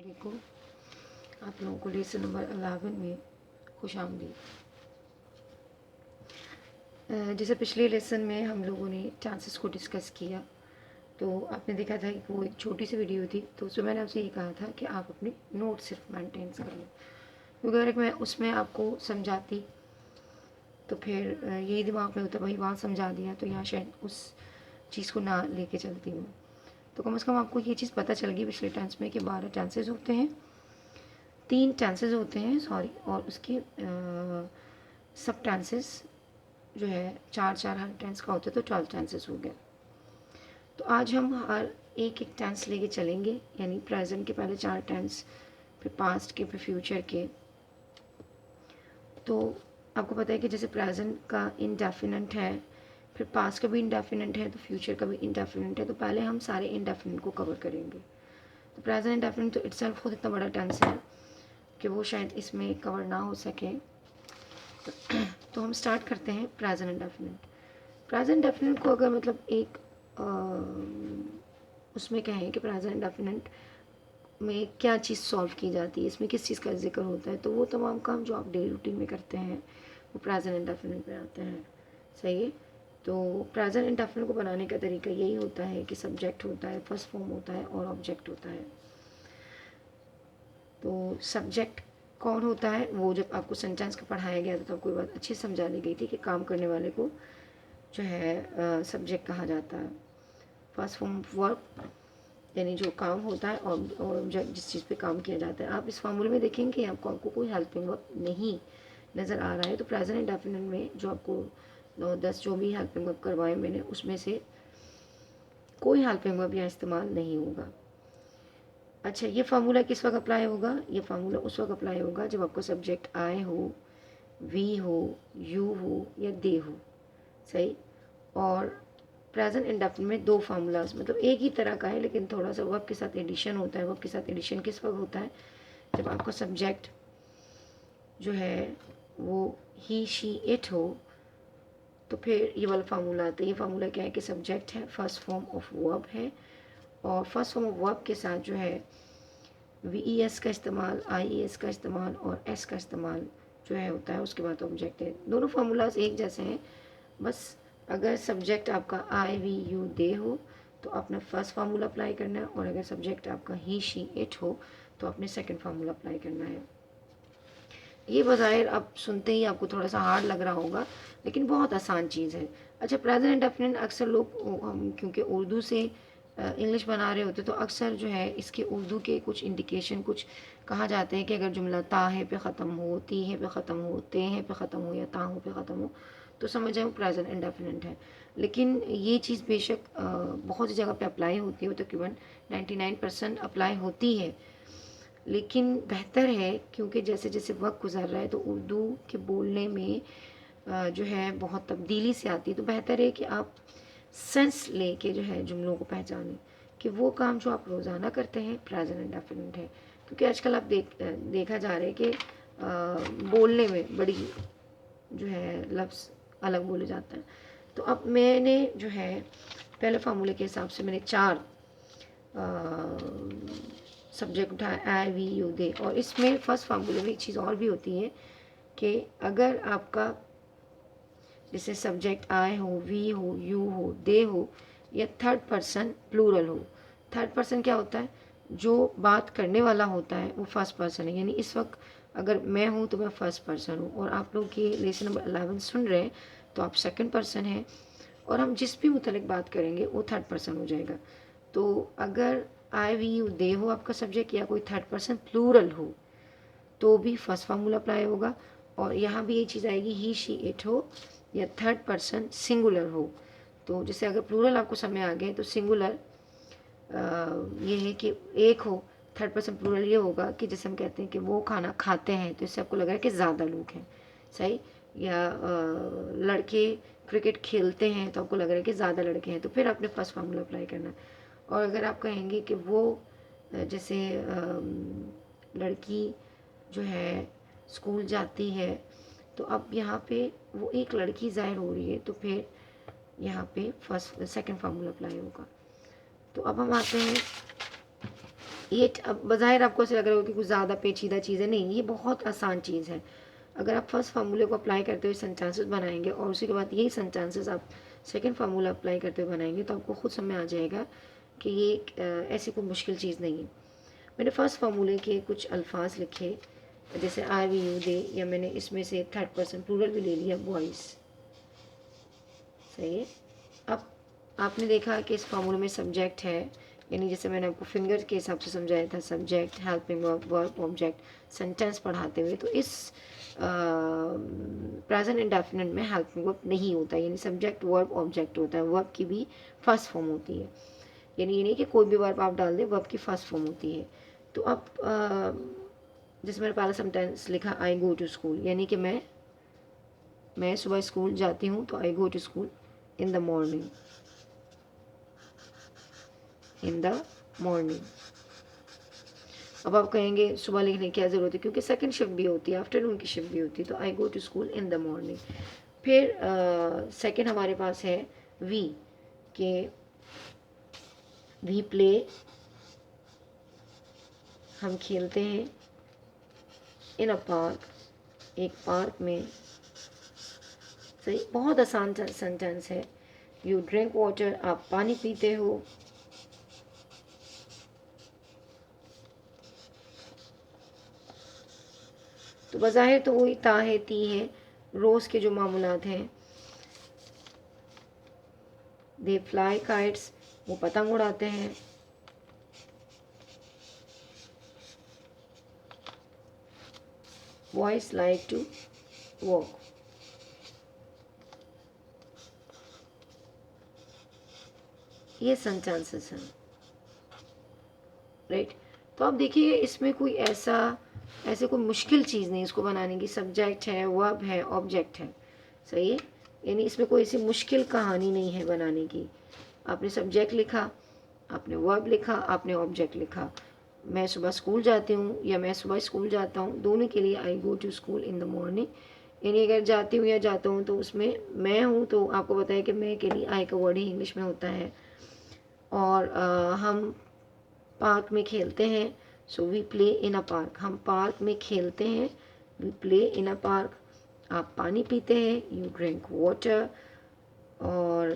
वालेकुम। आप लोगों को लेसन नंबर 11 में खुश आमदीद। जैसे पिछले लेसन में हम लोगों ने चांसेस को डिस्कस किया, तो आपने देखा था कि वो एक छोटी सी वीडियो थी, तो उसमें मैंने आपसे ये कहा था कि आप अपने नोट सिर्फ मेंटेन कर लो, क्योंकि अगर मैं उसमें आपको समझाती तो फिर यही दिमाग में होता वही बात समझा दिया, तो यहाँ शायद उस चीज़ को ना लेके चलती हूँ। तो कम से कम आपको ये चीज़ पता चल गई पिछले टेंस में कि 12 चांसेस होते हैं, 3 चांसेस होते हैं सॉरी, और उसके सब चांसेस जो है 4 हर टेंस का होता है, तो 12 चांसेस हो गए। तो आज हम हर एक एक टेंस लेके चलेंगे, यानी प्रेजेंट के पहले 4 टेंस, फिर पास्ट के, फिर फ्यूचर के। तो आपको पता है कि जैसे प्रेजेंट का इंडेफिनिट है, फिर पास्ट का भी इंडेफिनिट है, तो फ्यूचर का भी इंडेफिनिट है। तो पहले हम सारे इंडेफिनिट को कवर करेंगे। तो प्रेजेंट इंडेफिनिट तो इटसेल्फ खुद इतना बड़ा टेंस है कि वो शायद इसमें कवर ना हो सके। तो हम स्टार्ट करते हैं प्रेजेंट इंडेफिनिट। प्रेजेंट इंडेफिनिट को अगर मतलब एक उसमें कहें कि प्रेजेंट इंडेफिनिट में क्या चीज़ सॉल्व की जाती है, इसमें किस चीज़ का जिक्र होता है, तो वो तमाम काम जो आप डेली रूटीन में करते हैं वो प्रेजेंट इंडेफिनिट में आते हैं। सही है। तो प्रेजेंट इंडेफिनिट को बनाने का तरीका यही होता है कि सब्जेक्ट होता है, फर्स्ट फॉर्म होता है और ऑब्जेक्ट होता है। तो सब्जेक्ट कौन होता है, वो जब आपको सेंटेंस का पढ़ाया गया था तो आपको ये बात अच्छी समझा दी गई थी कि काम करने वाले को जो है सब्जेक्ट कहा जाता है। फर्स्ट फॉर्म वर्ब यानी जो काम होता है, और जिस चीज़ पे काम किया जाता है। आप इस फार्मूले में देखेंगे आपको कोई हेल्पिंग वर्ब नहीं नज़र आ रहा है, तो प्रेजेंट इंडेफिनिट में जो आपको 9-10 जो भी हेल्पिंग वर्ब करवाए मैंने, उसमें से कोई हेल्पिंग वर्ब यहाँ इस्तेमाल नहीं होगा। अच्छा, ये फार्मूला किस वक्त अप्लाई होगा? ये फार्मूला उस वक्त अप्लाई होगा जब आपको सब्जेक्ट आई हो, वी हो, यू हो या दे हो। सही। और प्रेजेंट इंडेफिनिट में 2 फार्मूलाज, मतलब एक ही तरह का है लेकिन थोड़ा सा वर्ब के साथ एडिशन होता है। वर्ब के साथ एडिशन किस वक्त होता है? जब आपका सब्जेक्ट जो है वो ही, शी, इट हो, तो फिर ये वाला फार्मूला आता है। ये फार्मूला क्या है कि सब्जेक्ट है, फर्स्ट फॉर्म ऑफ वर्ब है, और फर्स्ट फॉर्म ऑफ वर्ब के साथ जो है वी ई एस का इस्तेमाल, आई ई एस का इस्तेमाल और एस का इस्तेमाल जो है होता है। उसके बाद ऑब्जेक्ट है। दोनों फार्मूलाज एक जैसे हैं, बस अगर सब्जेक्ट आपका आई, वी, यू, दे हो तो आपने फर्स्ट फार्मूला अप्लाई करना है, और अगर सब्जेक्ट आपका ही, शी, इट हो तो आपने सेकंड फार्मूला अप्लाई करना है। ये बज़ाहिर आप सुनते ही आपको थोड़ा सा हार्ड लग रहा होगा, लेकिन बहुत आसान चीज़ है। अच्छा, प्रेजेंट इंडेफिनिट अक्सर लोग, हम क्योंकि उर्दू से इंग्लिश बना रहे होते तो अक्सर जो है इसके उर्दू के कुछ इंडिकेशन, कुछ कहा जाते हैं कि अगर जुमला ता है पे ख़त्म हो, ती है पे ख़त्म हो, ते है पे ख़त्म हो या ताहू पे ख़त्म हो, तो समझ जाए वो प्रेजेंट इंडेफिनिट है। लेकिन ये चीज़ बेशक बहुत सी जगह पे अप्लाई होती है, वो तकरीबन 99% अप्लाई होती है, लेकिन बेहतर है क्योंकि जैसे जैसे वक्त गुजर रहा है तो उर्दू के बोलने में जो है बहुत तब्दीली से आती है। तो बेहतर है कि आप सेंस लेके जो है जुमलों को पहचानें कि वो काम जो आप रोज़ाना करते हैं प्रेजेंट इंडेफिनिट है। क्योंकि आजकल आप देखा जा रहा है कि बोलने में बड़ी जो है लफ्ज़ अलग बोले जाते हैं। तो अब मैंने जो है पहले फार्मूले के हिसाब से मैंने 4 सब्जेक्ट उठाया, आई, वी, यू, दे। और इसमें फर्स्ट फार्मूले में एक चीज़ और भी होती है कि अगर आपका जैसे सब्जेक्ट आई हो, वी हो, यू हो, दे हो, या थर्ड पर्सन प्लूरल हो। थर्ड पर्सन क्या होता है? जो बात करने वाला होता है वो फर्स्ट पर्सन है, यानी इस वक्त अगर मैं हूँ तो मैं फर्स्ट पर्सन हूँ, और आप लोग ये लेसन नंबर 11 सुन रहे हैं तो आप सेकंड पर्सन हैं, और हम जिस भी मुतलिक बात करेंगे वो थर्ड पर्सन हो जाएगा। तो अगर आई, वी, यू, दे हो आपका सब्जेक्ट, या कोई थर्ड पर्सन प्लूरल हो, तो भी फर्स्ट फार्मूला अप्लाई होगा। और यहाँ भी ये चीज़ आएगी, ही, शी, इट हो या थर्ड पर्सन सिंगुलर हो। तो जैसे अगर प्लूरल आपको समय आ गए तो सिंगुलर ये है कि एक हो, थर्ड पर्सन प्लूरल ये होगा कि जैसे हम कहते हैं कि वो खाना खाते हैं, तो इससे आपको लग रहा है कि ज़्यादा लोग हैं। सही। या लड़के क्रिकेट खेलते हैं तो आपको लग रहा है कि ज़्यादा लड़के हैं, तो फिर आपने फर्स्ट फार्मूला अप्लाई करना है। और अगर आप कहेंगे कि वो जैसे लड़की जो है स्कूल जाती है, तो अब यहाँ पे वो एक लड़की ज़ाहिर हो रही है, तो फिर यहाँ पे फर्स्ट सेकंड फार्मूला अप्लाई होगा। तो अब हम आते हैं ये अब बाज़ाहिर आपको ऐसा लग रहा होगा कि कुछ ज़्यादा पेचीदा चीज़ है, नहीं, ये बहुत आसान चीज़ है। अगर आप फर्स्ट फार्मूले को अप्लाई करते हुए सेंटेंसेस बनाएंगे और उसी के बाद यही सेंटेंसेस आप सेकंड फार्मूला अप्लाई करते हुए बनाएंगे तो आपको खुद समझ में आ जाएगा कि ये ऐसी कोई मुश्किल चीज़ नहीं है। मैंने फर्स्ट फार्मूले के कुछ अल्फाज लिखे, जैसे आई वी यू दे, या मैंने इसमें से थर्ड पर्सन प्लूरल भी ले लिया, बॉयज़। सही है। अब आपने देखा कि इस फार्मूले में सब्जेक्ट है, यानी जैसे मैंने आपको फिंगर के हिसाब से समझाया था, subject, helping verb, verb, object, sentence पढ़ाते हुए। तो इस प्रेजेंट इंडेफिनिट में हेल्पिंग वर्ब नहीं होता, यानी सब्जेक्ट वर्ब ऑब्जेक्ट होता है। वर्ब की भी फर्स्ट फॉर्म होती है, यानी ये नहीं कि कोई भी वर्ब आप डाल दें, वर्ब की फर्स्ट फॉर्म होती है। तो अब जैसे मैंने पहला सेंटेंस लिखा, आई गो टू स्कूल, यानी कि मैं सुबह स्कूल जाती हूँ, तो I go to school in the morning, in the morning. अब आप कहेंगे सुबह लिखने की क्या ज़रूरत है, क्योंकि सेकंड शिफ्ट भी होती है, आफ्टरनून की शिफ्ट भी होती है। तो I go to school in the morning. फिर सेकंड हमारे पास है वी, के वी प्ले, हम खेलते हैं, इन अ पार्क, एक पार्क में। सही, बहुत आसान सेंटेंस है। यू ड्रिंक वाटर, आप पानी पीते हो। तो बज़ाहिर तो वही ता है, ती है, रोज़ के जो मामूलात हैं। दे फ्लाई काइट्स, वो पतंग उड़ाते हैं। Boys like to walk. ये सेंटेंसेस हैं, राइट। तो आप देखिए इसमें कोई ऐसे कोई मुश्किल चीज़ नहीं इसको बनाने की। सब्जेक्ट है, वर्ब है, ऑब्जेक्ट है। सही है, यानी इसमें कोई ऐसी मुश्किल कहानी नहीं है बनाने की। आपने सब्जेक्ट लिखा, आपने वर्ब लिखा, आपने ऑब्जेक्ट लिखा। मैं सुबह स्कूल जाती हूँ या मैं सुबह स्कूल जाता हूँ, दोनों के लिए I go to school in the morning. यानी अगर जाती हूँ या जाता हूँ तो उसमें मैं हूँ, तो आपको पता है कि मैं के लिए आई का वर्ड ही इंग्लिश में होता है। और हम पार्क में खेलते हैं, so we play in a park, हम पार्क में खेलते हैं, we play in a park. आप पानी पीते हैं, यू ड्रिंक वाटर। और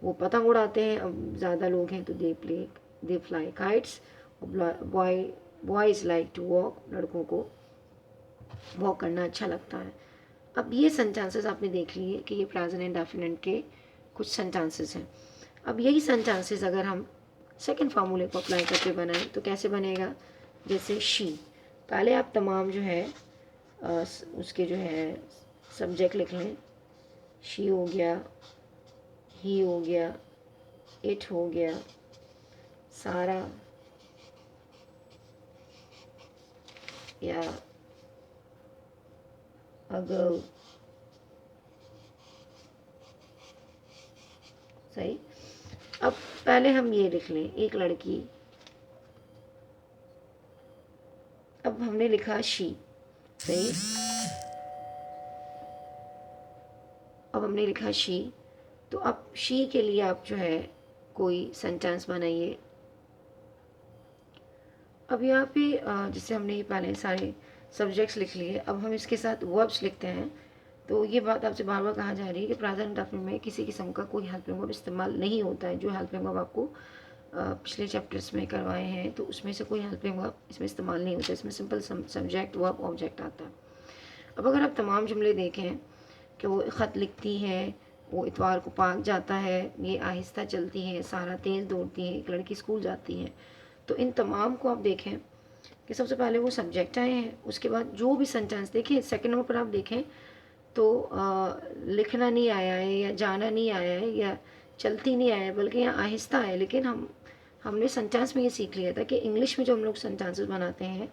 वो पतंग उड़ाते हैं, अब ज़्यादा लोग हैं तो they fly kites. Boys like to walk, लड़कों को वॉक करना अच्छा लगता है। अब ये सेंटेंसेस आपने देख लिए कि ये प्रेजेंट इंडेफिनिट के कुछ सेंटेंसेस हैं। अब यही सेंटेंसेस अगर हम सेकंड फार्मूले को अप्लाई करके बनाएं तो कैसे बनेगा, जैसे शी। पहले आप तमाम जो है उसके जो है सब्जेक्ट लिख लें। शी हो गया, ही हो गया, इट हो गया, सारा या अ गर्ल। सही। अब पहले हम ये लिख लें, एक लड़की। अब हमने लिखा शी। सही। अब हमने लिखा शी, तो अब शी के लिए आप जो है कोई सेंटेंस बनाइए। अब यहाँ पे जैसे हमने ये पहले सारे सब्जेक्ट्स लिख लिए, अब हम इसके साथ वर्ब्स लिखते हैं। तो ये बात आपसे बार बार कहा जा रही है कि प्रेजेंट इंडेफिनिट में किसी किस्म का कोई हेल्पिंग वर्ब इस्तेमाल नहीं होता है। जो हेल्पिंग वर्ब आपको पिछले चैप्टर्स में करवाए हैं तो उसमें से कोई हेल्पिंग वर्ब इसमें इस्तेमाल नहीं होता। इसमें सिंपल सब्जेक्ट, वर्ब, ऑब्जेक्ट आता है। अब अगर आप तमाम जुमले देखें कि वो ख़त लिखती है, वो इतवार को पार्क जाता है, ये आहिस्ता चलती है, सारा तेज़ दौड़ती है, एक लड़की स्कूल जाती है। तो इन तमाम को आप देखें कि सबसे पहले वो सब्जेक्ट आए हैं, उसके बाद जो भी सेंटेंस देखें, सेकंड नंबर पर आप देखें तो लिखना नहीं आया है या जाना नहीं आया है या चलती नहीं आया है, बल्कि यहाँ आहिस्ता है। लेकिन हमने सेंटेंस में ये सीख लिया था कि इंग्लिश में जो हम लोग सेंटेंसेस बनाते हैं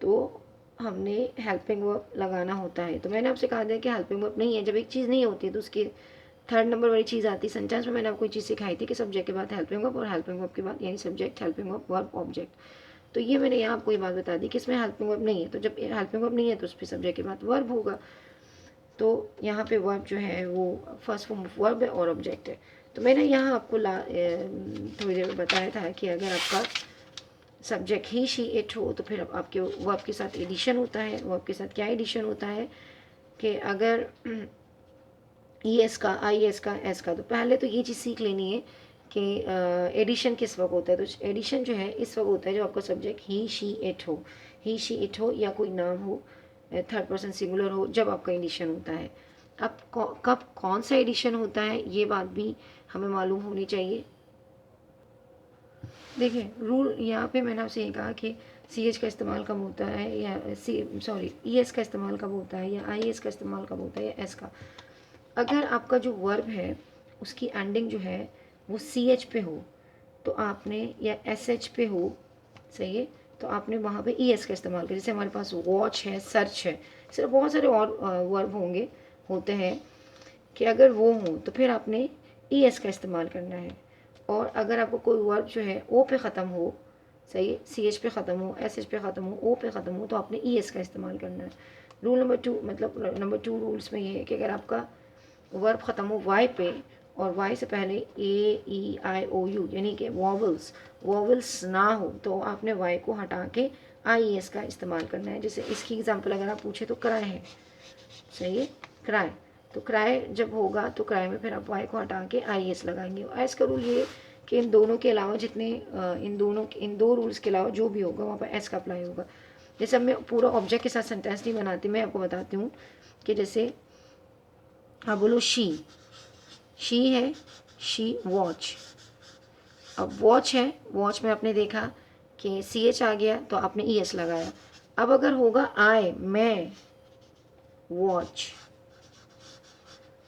तो हमने हेल्पिंग वर्ब लगाना होता है। तो मैंने आपसे कहा था कि हेल्पिंग वर्ब नहीं है, जब एक चीज़ नहीं होती तो उसकी थर्ड नंबर वाली चीज़ आती है। सेंटेंस में मैंने आपको एक चीज़ सिखाई थी कि सब्जेक्ट के बाद हेल्पिंग वर्ब और हेल्पिंग वर्ब के बाद यानी subject, helping verb, verb, object. तो ये मैंने यहाँ आपको ये बात बता दी कि इसमें हेल्पिंग वर्ब नहीं है, तो जब हेल्पिंग वर्ब नहीं है तो उस पर सब्जेक्ट के बाद वर्ब होगा। तो यहाँ पे वर्ब जो है वो फर्स्ट फॉर्म ऑफ वर्ब है और ऑब्जेक्ट है। तो मैंने यहाँ आपको थोड़ी देर में बताया था कि अगर आपका सब्जेक्ट ही शी इट हो तो फिर आपके वर्ब के साथ एडिशन होता है। वर्ब के साथ क्या एडिशन होता है कि अगर ई एस का, आई एस का, एस का, तो पहले तो ये चीज़ सीख लेनी है कि एडिशन किस वक्त होता है। तो एडिशन जो है इस वक्त होता है जो आपका सब्जेक्ट ही शी इट हो, ही शी इट हो या कोई नाम हो, थर्ड पर्सन सिंगुलर हो, जब आपका एडिशन होता है। अब कब कौन सा एडिशन होता है ये बात भी हमें मालूम होनी चाहिए। देखिए रूल यहाँ पे मैंने आपसे ये कहा कि सी एच का इस्तेमाल कब होता है या ई एस का इस्तेमाल कब होता है या आई एस का इस्तेमाल कब होता है या एस का। अगर आपका जो वर्ब है उसकी एंडिंग जो है वो सी एच पे हो तो आपने, या एस एच पे हो, सही है, तो आपने वहाँ पे ई एस का इस्तेमाल किया। जैसे हमारे पास वॉच है, सर्च है, सिर्फ बहुत सारे और वर्ब होते हैं कि अगर वो हों तो फिर आपने ई एस का इस्तेमाल करना है। और अगर आपको कोई वर्ब जो है ओ पे ख़त्म हो, सही है, सी एच पे ख़त्म हो, एस एच पे ख़त्म हो, ओ पे ख़त्म हो, तो आपने ई एस का इस्तेमाल करना है। रूल नंबर 2, मतलब नंबर 2 रूल्स में ये है कि अगर आपका वर्ब ख़त्म हो वाई पे और वाई से पहले ए ई आई ओ यू यानी कि वॉवल्स ना हो तो आपने वाई को हटा के आई एस का इस्तेमाल करना है। जैसे इसकी एग्जांपल अगर आप पूछे तो क्राई है, सही है, क्राई, तो क्राई जब होगा तो क्राई में फिर आप वाई को हटा के आई एस लगाएंगे। एस का रूल ये कि इन दोनों के अलावा जितने इन दो रूल्स के अलावा जो भी होगा वहाँ पर एस का अप्लाई होगा। जैसे अब मैं पूरा ऑब्जेक्ट के साथ सेंटेंस नहीं बनाती, मैं आपको बताती हूँ कि जैसे हाँ बोलो शी है, शी वॉच। अब वॉच है, वॉच में आपने देखा कि सी एच आ गया तो आपने ई एस लगाया। अब अगर होगा आई, मैं वॉच,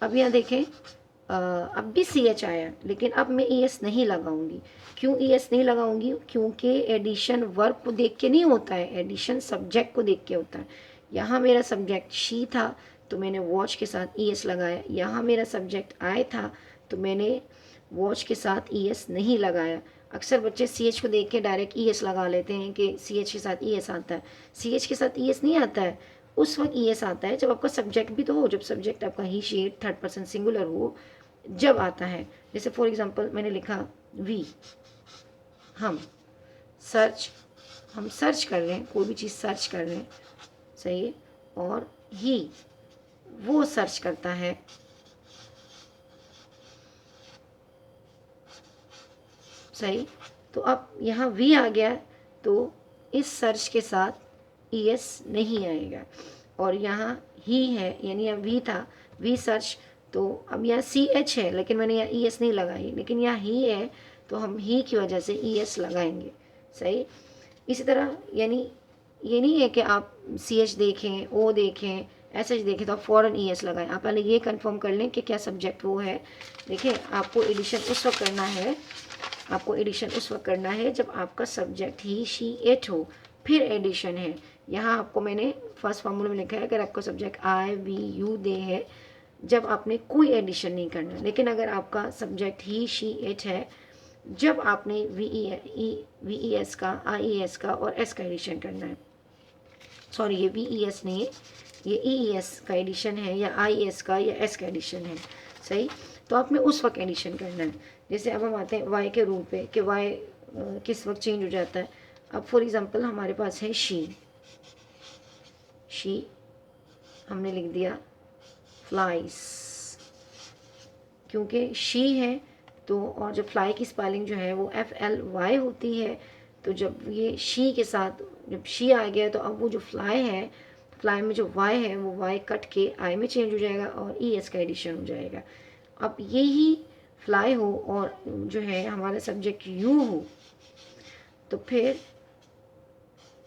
अब यहाँ देखें अब भी सी एच आया लेकिन अब मैं ई एस नहीं लगाऊंगी। क्यों ई एस नहीं लगाऊंगी? क्योंकि एडिशन वर्ब को देख के नहीं होता है, एडिशन सब्जेक्ट को देख के होता है। यहाँ मेरा सब्जेक्ट शी था तो मैंने वॉच के साथ ई एस लगाया। यहाँ मेरा सब्जेक्ट आई था तो मैंने वॉच के साथ ई एस नहीं लगाया। अक्सर बच्चे सी एच को देख के डायरेक्ट ई एस लगा लेते हैं कि सी एच के साथ ई एस आता है। सी एच के साथ ई एस नहीं आता है, उस वक्त ई एस आता है जब आपका सब्जेक्ट भी तो हो, जब सब्जेक्ट आपका ही शी थर्ड पर्सन सिंगुलर हो, जब आता है। जैसे फॉर एग्जांपल मैंने लिखा वी, हम सर्च कर रहे हैं, कोई भी चीज़ सर्च कर रहे हैं, सही है, और ही वो सर्च करता है, सही। तो अब यहाँ वी आ गया तो इस सर्च के साथ ई एस नहीं आएगा। और यहाँ ही है यानी यहाँ वी था, वी सर्च, तो अब यहाँ सी एच है लेकिन मैंने यहाँ ई एस नहीं लगाई, लेकिन यहाँ ही है तो हम ही की वजह से ई एस लगाएंगे, सही। इसी तरह यानी ये नहीं है कि आप सी एच देखें, ओ देखें, एस एच देखें तो आप फ़ौरन ई एस लगाएं। आप पहले ये कंफर्म कर लें कि क्या सब्जेक्ट वो है। देखिए आपको एडिशन उस वक्त करना है, आपको एडिशन उस वक्त करना है जब आपका सब्जेक्ट ही शी इट हो, फिर एडिशन है। यहाँ आपको मैंने फर्स्ट फार्मूले में लिखा है अगर आपका subject I we you they है जब आपने कोई एडिशन नहीं करना। लेकिन अगर आपका सब्जेक्ट ही शी इट है जब आपने वी ई एस का, आई ई एस का और एस का एडिशन करना है। सॉरी ये वी ई एस नहीं है, ये ई एस का एडिशन है या आई एस का या एस का एडिशन है, सही। तो आपने उस वक्त एडिशन करना है। जैसे अब हम आते हैं वाई के रूल पे कि वाई किस वक्त चेंज हो जाता है। अब फॉर एग्जांपल हमारे पास है शी हमने लिख दिया फ्लाइज, क्योंकि शी है तो, और जब फ्लाई की स्पेलिंग जो है वो एफ एल वाई होती है, तो जब ये शी के साथ जब शी आ गया तो अब वो जो फ्लाई है, फ्लाई में जो वाई है वो वाई कट के आई में चेंज हो जाएगा और ई एस का एडिशन हो जाएगा। अब यही फ्लाई हो और जो है हमारा सब्जेक्ट यू हो तो फिर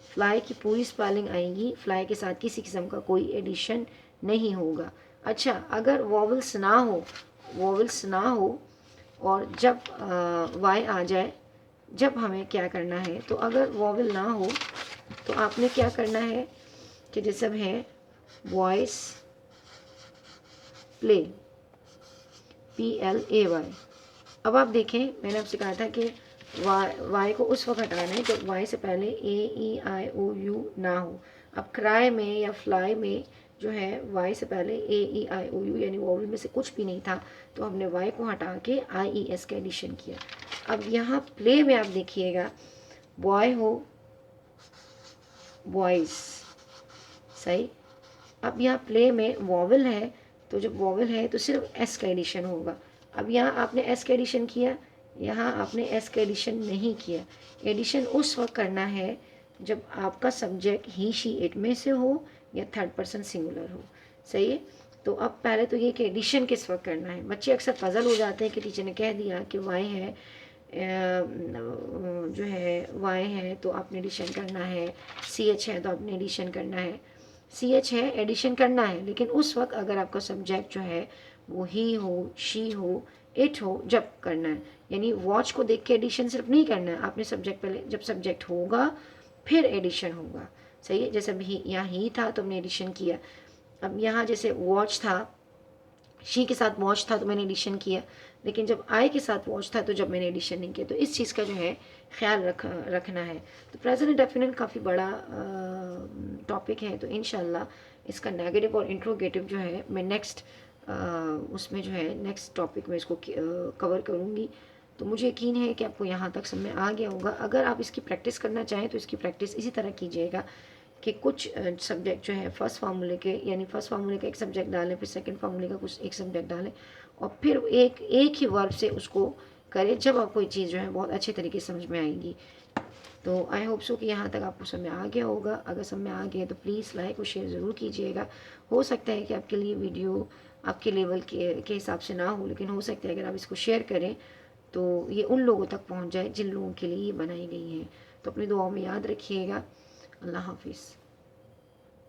फ्लाई की पूरी स्पेलिंग आएगी, फ्लाई के साथ किसी किस्म का कोई एडिशन नहीं होगा। अच्छा अगर वॉवल्स ना हो और जब वाई आ जाए, जब हमें क्या करना है, तो अगर वॉवल ना हो तो आपने क्या करना है कि जैसे अब है वॉइस प्ले PLAY। अब आप देखें मैंने आपसे कहा था कि वाई को उस वक्त हटाना है जब वाई से पहले AEIOU ना हो। अब क्राई में या फ्लाई में जो है वाई से पहले ए ई आई ओ यू यानी वॉवल में से कुछ भी नहीं था, तो हमने वाई को हटा के आई ई एस का एडिशन किया। अब यहाँ प्ले में आप देखिएगा बॉय हो बॉयज़, सही। अब यहाँ प्ले में वॉवल है, तो जब वॉवल है तो सिर्फ एस का एडिशन होगा। अब यहाँ आपने एस का एडिशन किया, यहाँ आपने एस का एडिशन नहीं किया। एडिशन उस वक्त करना है जब आपका सब्जेक्ट ही शी इट में से हो या थर्ड पर्सन सिंगुलर हो, सही है। तो अब पहले तो ये कि एडिशन किस वक्त करना है। बच्चे अक्सर पजल हो जाते हैं कि टीचर ने कह दिया कि वाई है, जो है वाई है तो आपने एडिशन करना है, सी एच है तो आपने एडिशन करना है। सी एच है, एडिशन करना है, लेकिन उस वक्त अगर आपका सब्जेक्ट जो है वो ही हो, शी हो, इट हो, जब करना है। यानी वॉच को देख के एडिशन सिर्फ नहीं करना है, आपने सब्जेक्ट पहले, जब सब्जेक्ट होगा फिर एडिशन होगा, सही है। जैसे अभी यहाँ ही था तो हमने एडिशन किया। अब यहाँ जैसे वॉच था, शी के साथ वॉच था तो मैंने एडिशन किया, लेकिन जब आई के साथ वॉच था तो जब मैंने एडिशन नहीं किया। तो इस चीज़ का जो है ख्याल रखना है। तो प्रेजेंट इंडेफिनिट काफ़ी बड़ा टॉपिक है, तो इंशाल्लाह इसका नेगेटिव और इंट्रोगेटिव जो है मैं नेक्स्ट उसमें जो है नेक्स्ट टॉपिक में इसको कवर करूँगी। तो मुझे यकीन है कि आपको यहाँ तक समझ में आ गया होगा। अगर आप इसकी प्रैक्टिस करना चाहें तो इसकी प्रैक्टिस इसी तरह कीजिएगा कि कुछ सब्जेक्ट जो है फर्स्ट फार्मूले के, यानी फर्स्ट फार्मूले का एक सब्जेक्ट डालें, फिर सेकंड फार्मूले का कुछ एक सब्जेक्ट डालें, और फिर एक ही वर्ब से उसको करें। जब आपको ये चीज़ जो है बहुत अच्छे तरीके से समझ में आएगी। तो आई होप सो कि यहाँ तक आपको समझ में आ गया होगा। अगर समझ में आ गया तो प्लीज़ लाइक और शेयर ज़रूर कीजिएगा। हो सकता है कि आपके लिए वीडियो आपके लेवल के हिसाब से ना हो, लेकिन हो सकता है अगर आप इसको शेयर करें तो ये उन लोगों तक पहुँच जाए जिन लोगों के लिए ये बनाई गई है। तो अपनी दुआओं में याद रखिएगा। अल्लाह हाफिज़।